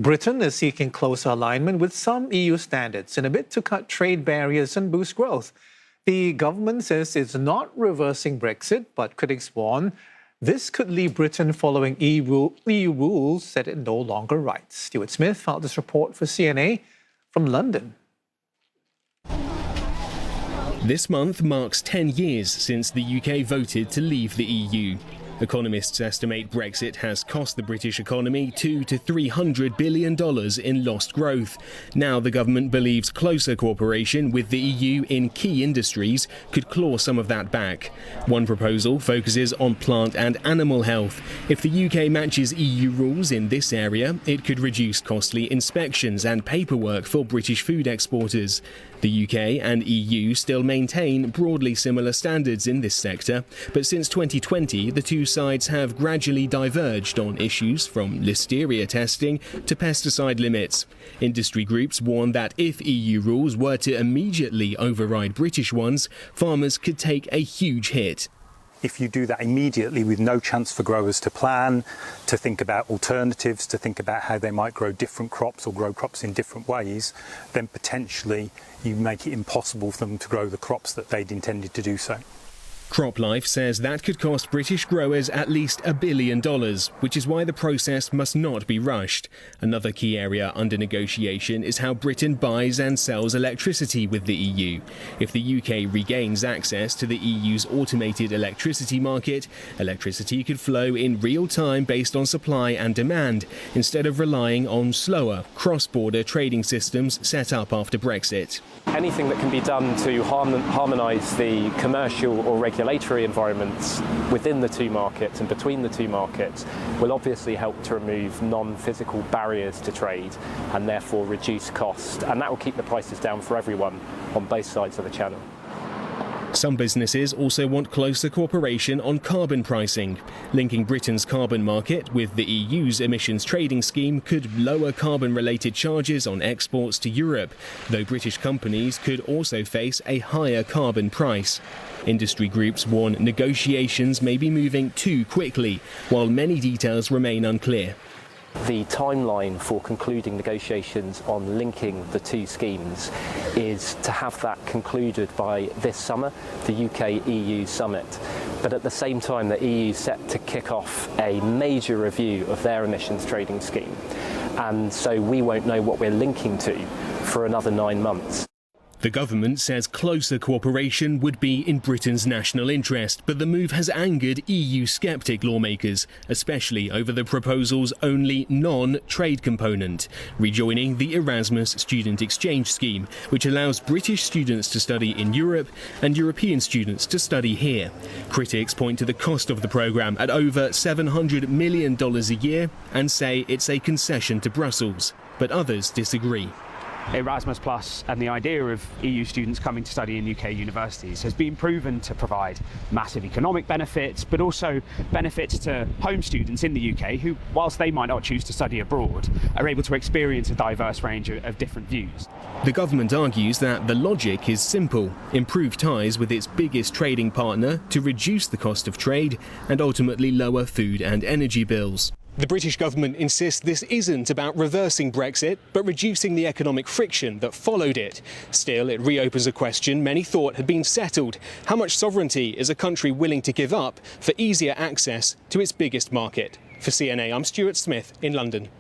Britain is seeking closer alignment with some EU standards in a bid to cut trade barriers and boost growth. The government says it's not reversing Brexit, but critics warn this could leave Britain following EU rules that it no longer writes. Stuart Smith filed this report for CNA from London. This month marks 10 years since the UK voted to leave the EU. Economists estimate Brexit has cost the British economy $200 to $300 billion in lost growth. Now the government believes closer cooperation with the EU in key industries could claw some of that back. One proposal focuses on plant and animal health. If the UK matches EU rules in this area, it could reduce costly inspections and paperwork for British food exporters. The UK and EU still maintain broadly similar standards in this sector, but since 2020, the two sides have gradually diverged on issues from listeria testing to pesticide limits. Industry groups warn that if EU rules were to immediately override British ones, farmers could take a huge hit. If you do that immediately with no chance for growers to plan, to think about alternatives, to think about how they might grow different crops or grow crops in different ways, then potentially you make it impossible for them to grow the crops that they'd intended to do so. CropLife says that could cost British growers at least $1 billion, which is why the process must not be rushed. Another key area under negotiation is how Britain buys and sells electricity with the EU. If the UK regains access to the EU's automated electricity market, electricity could flow in real time based on supply and demand, instead of relying on slower, cross-border trading systems set up after Brexit. Anything that can be done to harmonise the commercial or regulatory environments within the two markets and between the two markets will obviously help to remove non-physical barriers to trade and therefore reduce cost, and that will keep the prices down for everyone on both sides of the channel. Some businesses also want closer cooperation on carbon pricing. Linking Britain's carbon market with the EU's emissions trading scheme could lower carbon-related charges on exports to Europe, though British companies could also face a higher carbon price. Industry groups warn negotiations may be moving too quickly, while many details remain unclear. The timeline for concluding negotiations on linking the two schemes is to have that concluded by this summer, the UK-EU summit. But at the same time, the EU is set to kick off a major review of their emissions trading scheme. And so we won't know what we're linking to for another 9 months. The government says closer cooperation would be in Britain's national interest, but the move has angered EU sceptic lawmakers, especially over the proposal's only non-trade component, rejoining the Erasmus student exchange scheme, which allows British students to study in Europe and European students to study here. Critics point to the cost of the programme at over $700 million a year and say it's a concession to Brussels, but others disagree. Erasmus Plus and the idea of EU students coming to study in UK universities has been proven to provide massive economic benefits, but also benefits to home students in the UK who, whilst they might not choose to study abroad, are able to experience a diverse range of different views. The government argues that the logic is simple: improve ties with its biggest trading partner to reduce the cost of trade and ultimately lower food and energy bills. The British government insists this isn't about reversing Brexit, but reducing the economic friction that followed it. Still, it reopens a question many thought had been settled. How much sovereignty is a country willing to give up for easier access to its biggest market? For CNA, I'm Stuart Smith in London.